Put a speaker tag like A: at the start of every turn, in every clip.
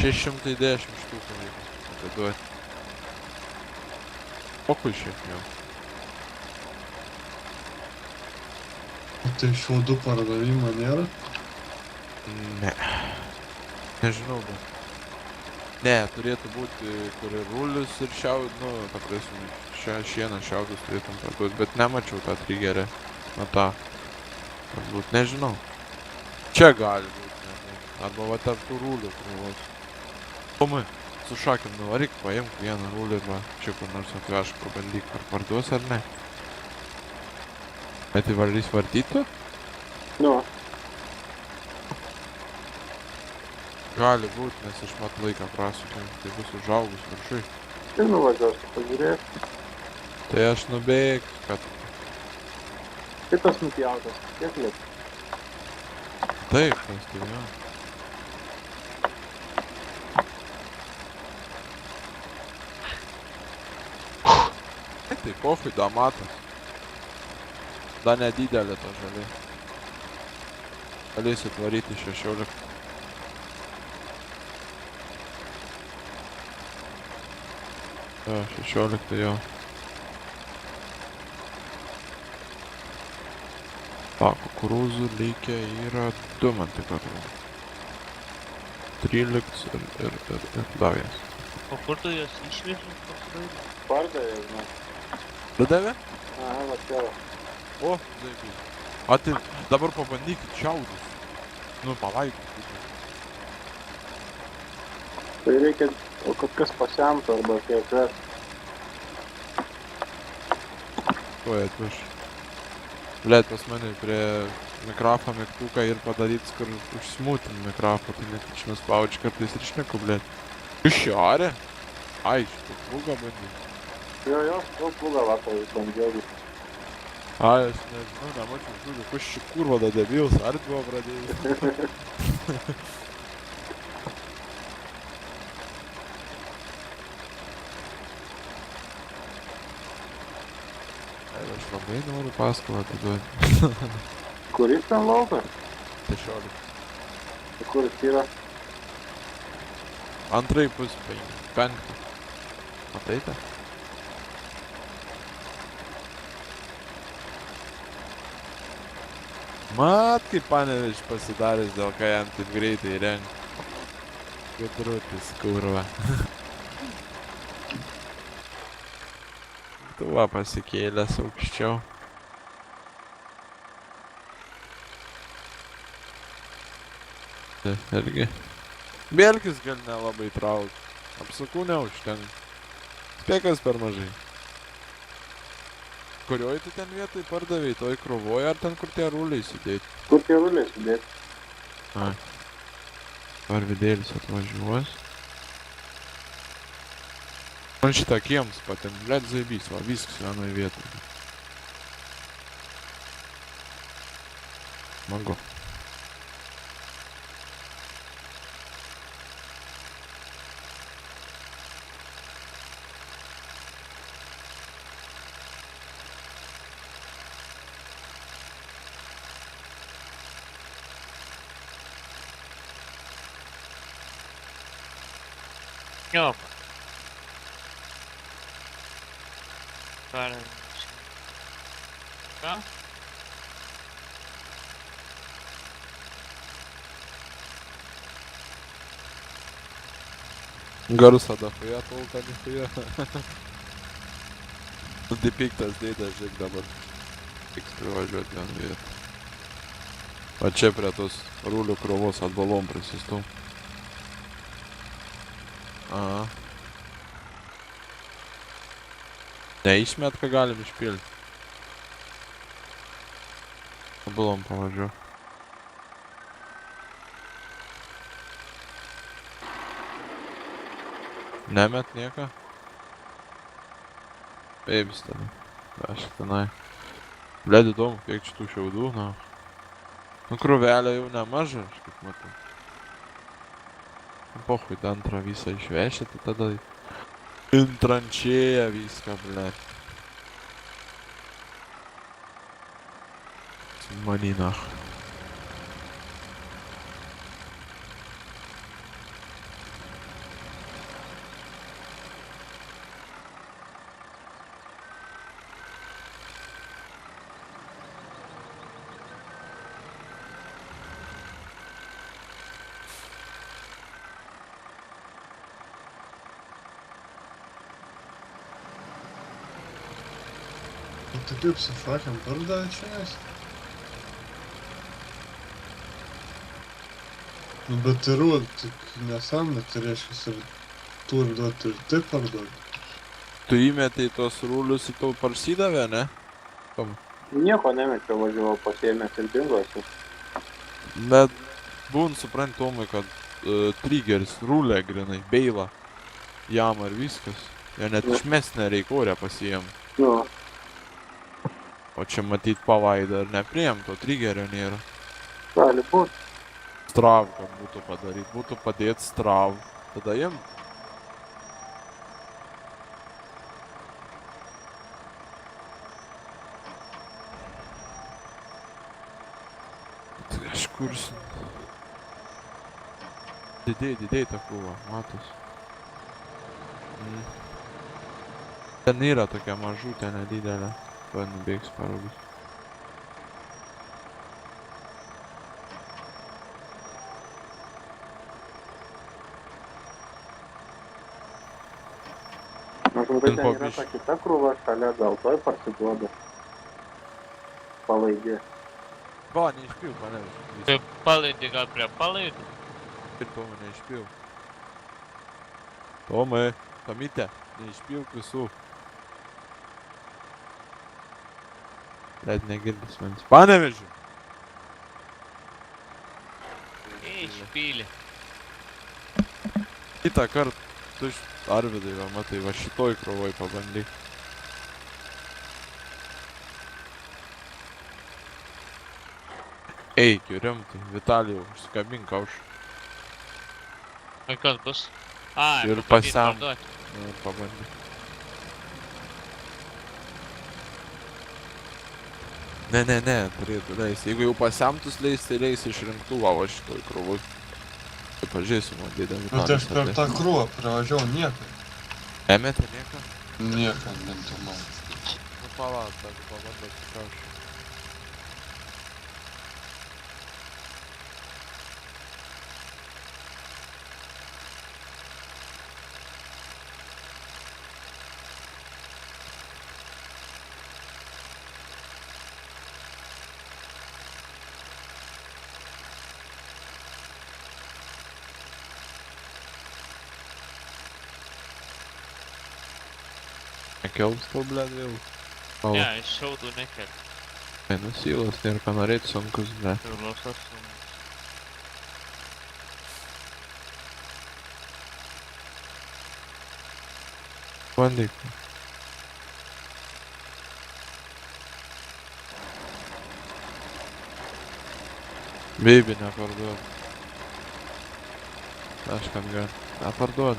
A: 610 štukų reikia atiduoti. O kur šiaip jau?
B: Tai šiaudų pardavimo nėra?
A: Ne. Nežinau, bet. Ne, turėtų būti, kur ir rulius ir nu, ta prasme, šieną šiaudus turėtum parduoti, bet nemačiau tą trigerę. Na tą. Galbūt, nežinau. Čia gali būti, nežinau. Arba va tarp tų rulių krūvos. Tomai, su šakim nuvaryk, paimk vieną rulį ir va, čia kur nors atvežk, pabandyk, ar parduos ar ne. Bet įvarys vartytų?
C: Nu,
A: Gali būt, nes aš mat laiką prasukiau, tai bus užaugus viršui.
C: tai nuvažiuosiu pažiūrėti.
A: Tai aš nubėgsiu, kad...
C: Kitas nupjautas, kiek liek?
A: Taip, tas tai jo. Tai pofui, da matas. Da nedidelė ta žalė. Galėsit varyti 16. Jo, 16 jo. Kukurūzų likę yra 2, man tik atrodo. 13 ir dar vienas.
D: O kur tu jas išveži pasidaryti?
C: Pardavė, žinau.
A: Pradavė?
C: Aha, va čia va.
A: O, zaibys. A tai dabar pabandykit šiaudus. Nu, palaikykit.
C: Tai reikia, o kad kas pasemtų arba kiek ves.
A: Tuoj atveš. Blet, pas mane prie mikrofo mygtuką ir padaryt, kur užsmūtin mikrofą, tai net nuspaudži kartais ir šneku, blet. Išjarė? Ai, šitą plugą bandyt.
C: Jo, plugą vakar bandžiau.
A: Ai, aš nežinau, nemačiau žodžiu, kas ši kurva da debils, ar buvo pradėjus. Ai, aš labai noriu paskolą atiduoti.
C: Kuris ten laukas?
A: 16.
C: Tai kuris yra?
A: Antrai pus 5. Matai tą? Mat, kaip Panevėžys pasidaręs, dėl ką jam taip greitai renka. Gudrutis, kurva. Tu va pasikėlęs aukščiau. Irgi. Bėlkis gal nelabai trauk. Apsakų neužtenka. Spėkas per mažai. Kurioj tu ten vietoj pardavėjai? Toj krovoj ar ten, kur tie ruliai sudėti?
C: Kur tie ruliai sudėti?
A: Ai. Ar vidėlis atvažiuos? Man šitą kiems patin, blet zaibys, va, viskas vienoj vietoj. Smagu.
D: Jo. Karas. Ką?
A: Garsą dafuja tolta nifuja. Dipiktas dėdas, žiūrėk dabar. Tiks privažiuoti vieną vietą. Va čia prie tos rulių krovos atbalom prisistum. Aha. Neišmet, ką galim išpilti. Atbalom pavažiuoju. Nemet nieką? Baibis tada. Aš tenai. Bled įdomu, kiek šitų šiaudų, na. Nu, krūvelė jau nemaža, aš kaip matau. Pochui, tą antrą visą išvešė, tai tada intrančėja viską, bled. Maninach.
B: tai kaip su šakėm pardavė čia? Nu, bet ir tik nesamda, tai reiškia ir turi duoti ir taip parduoti.
A: Tu įmetei tos rūlius ir tau parsidavė, ne? Tom.
C: Nieko nemečiau, važiavau pasiėmęs ir dingosi.
A: Bet būn suprant, Tomai, kad triggeris, rūlė grinai, beila, jam ar viskas. Jo net
C: Nu.
A: išmest nereik orę pasiėm.
C: Nu,
A: O čia matyt pavaida ar nepriėm, to triggerio nėra.
C: gali būt.
A: Strav, kad būtų padaryt, būtų padėt strav. Tada jiem. Tai aš kursiu. Didėj ta krūva, matos. Ten yra tokia mažutė, nedidelė. Tuoj nubėgs parodys.
C: Maždaug
A: Ten
C: ten
A: po
C: yra
A: biškį.
C: ta kita krūva šalia, gal toj parsiduoda. Palaidė.
A: Va, neišpil, mane.
D: Tai palaidį gal prie palaidų?
A: Ir Tomai neišpil. Tomai, Tomyte, neišpilk visų. Net negirdis manis. Panevežiu!
D: Išpylė.
A: Kitą kartą tu iš Arvidai, va, matai, va šitoj krovoj pabandyk. Eikiu, rimtai, Vitalijau, užsikabink kauš.
D: O kas bus? Ai,
A: Ir
D: pabandyt
A: pasem.
D: parduot.
A: Pabandyk. Ne, turėtų leis. Jeigu jau pasemtus leis, tai leis iš rinktuvą va šitoj krovoj. Tai pažiūrėsim, man dėdė
B: Bet aš per
A: Vitalijus.
B: tą krūvą pravažiavau nieką.
A: Emetė nieką?
B: Nieką, bent jau man.
A: Nu palauk, tak pabandot kauš. Nekels tau, blėd, vėl.
D: Ne, iš šiaudų nekeliu.
A: Nusilas, nėra ką norėt sunkus, blėd.
D: Ir losas sunkus.
A: Bandyk. Baby, neparduod. Aš kad gan. Neparduod.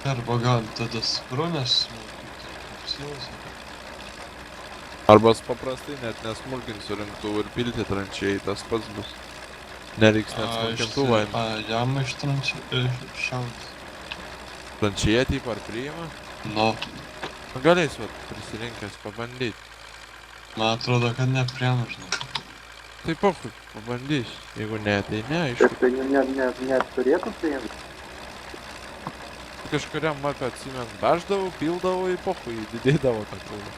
B: Arba gal tada sprūnės smulkinti, kaip silasi.
A: Arba paprastai net nesmulkint surinktų ir pilti trančiai, tas pats bus. Nereiks net smulkintuvą.
B: Jam šiaudės.
A: Trančyje taip ar priima?
B: Nu,
A: Nu galės vat prisirinkęs pabandyt.
B: man atrodo, kad nepriemu, žinai.
A: Tai pochui, pabandys. Jeigu ne, tai ne,
C: Ir
A: aišku.
C: tai neturėtų priimti.
A: Kažkuriam mapę atsimenu, daždavau, pildavau į pochui, didėdavo tą krūvą.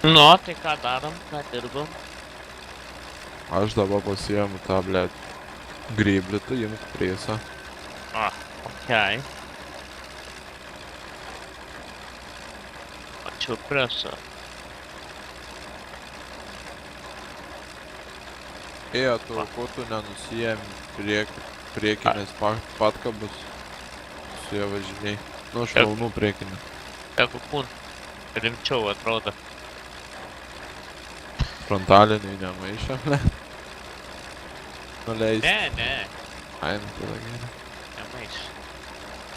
D: Nu, tai ką darom, ką dirbam?
A: Aš dabar pasiėmu tą, blėt, gryblį, tu imk presą.
D: Okei. Ačiū presą.
A: Ėjo, tu, ko tu nenusijėmi priekinės patkabus. Su jie važiniai. Nu, šlaunų priekinė.
D: Tegu kūn. Rimčiau atrodo.
A: Frontaliniai nemaišė, blėt. Nuleis.
D: Ne,
A: Ai, nu tada gerai.
D: nemaiš.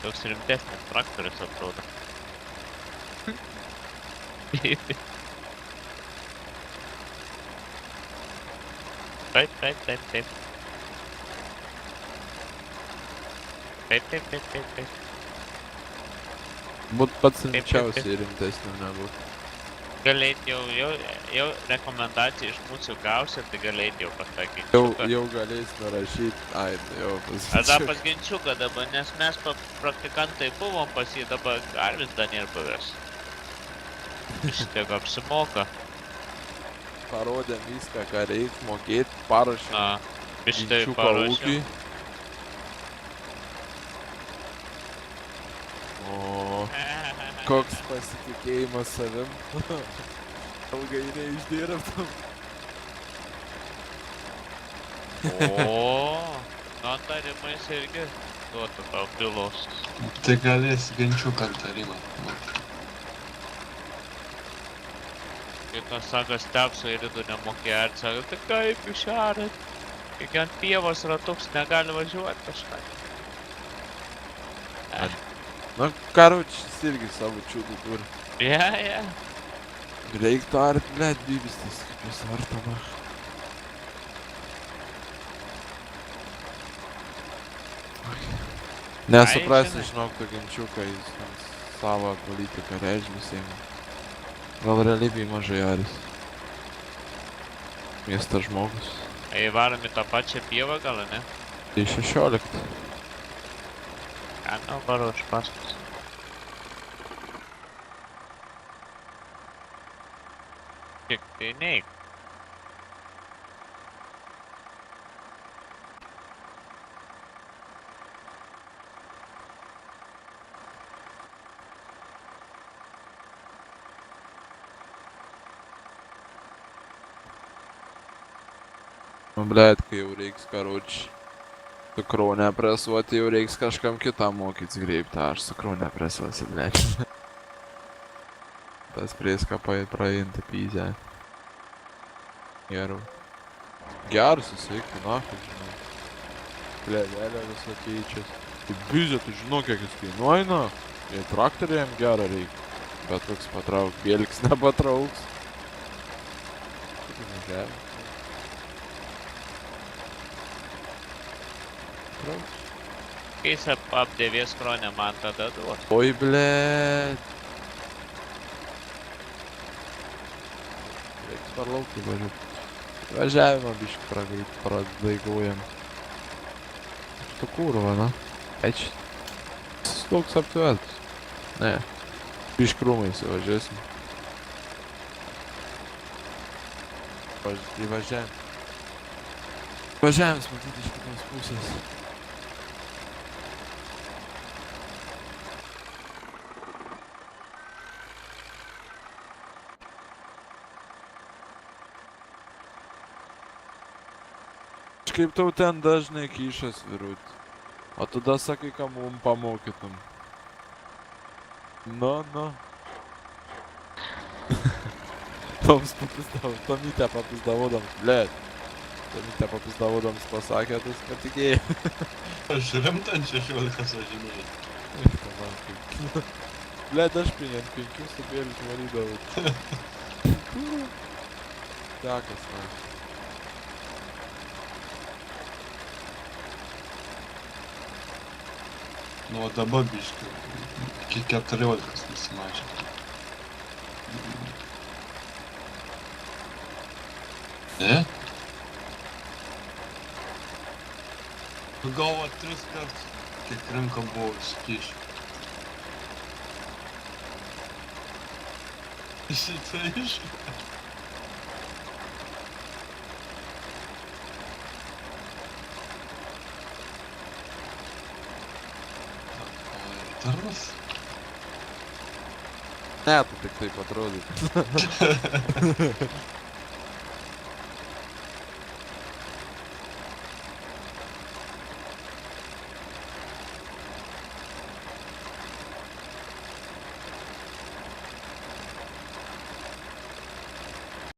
D: Toks rimtesnis traktorius atrodo. Taip. Taip.
A: Būt pats
D: taip.
A: rimčiausiai rimtesnių nebūt.
D: Galėt jau rekomendaciją iš mūsų gausi, tai galėt jau pasakyti.
A: Jau galės nurašyti, ai, jau
D: Ar dar
A: pasakyti.
D: pas Ginčiuką dabar, nes mes praktikantai buvom pas jį, dabar Arvis dar nėra buvęs. Šitiek apsimoka.
A: Parodėm viską, ką reik mokėt, parašėm
D: Na, bištai
A: Ginčiuko
D: paruošiu.
A: ūkiui. O koks pasitikėjimas savim. Ilgai neišdirbtum.
D: O, nu tarimais irgi duotų tau pilos.
B: Tai galės Ginčiuką tarimą.
D: Kai kas sako, stepso ir tu nemokė ar sako, tai kaip jūs šarat? Kiek ant pievos ratuks negali važiuoti kažką.
A: Nu, karoči, jis irgi savo čiūdų turi.
D: Ja.
A: Reiktų art, blėt, bybistis, kaip jūs vartama. Nesuprasi,
D: žinai.
A: žinok, to Ginčiuką, jis ten savo politiką reiž visiems. Gal realybėj mažai aris. Miesto žmogus.
D: Varom į tą pačią pievą gal, ne?
A: Tai 16.
D: Nu, varo iš paskos. Kiek tai neik.
A: Nu, blėt, kai jau reiks, karoči, cukrų nepresuoti, jau reiks kažkam kitam mokytis greipt, aš cukrų nepresuosi, blėt. Tas prieska praeinti pyzę. Geru. Geras susiekti, nahui, žinai. Plėvelė visą keičias. Tai bizė, tu žinau, kiek jis kainuoja, na? Jei traktoriai jam gerą reikia. Bet toks patrauk, bėliks nepatrauks. Kaip nežemė.
D: Kai jis apdėvės kronę, man tada duos.
A: Oi, blėt. Reiks per laukį važiuot. Važiavimą biškį pradaiguojam. Что kurva, na? Eč. Toks aptvertas. Ne. Biškį rūmais važiuosim. Įvažiavim. Važiavimas matyti iš kitos pusės. Kaip tau ten dažnai kyšas virut. O tada sakai, ką mum pamokytum. Nu. Tomytę papizdavodams, blėt. Tomytę papizdavodams pasakė, tai jis patikėjo.
B: Aš rimtant 16 važinėjau.
A: Blėt, aš pinėm 5 subėlius valydavau. Tekas, man.
B: Nu, o dabar biškį. Iki 14 nusimažė. Ne? Galvo 3 kartus, kiek rinka buvo skišė. Šitą išką. Tarnas?
A: Ne, tu tik taip atrodai.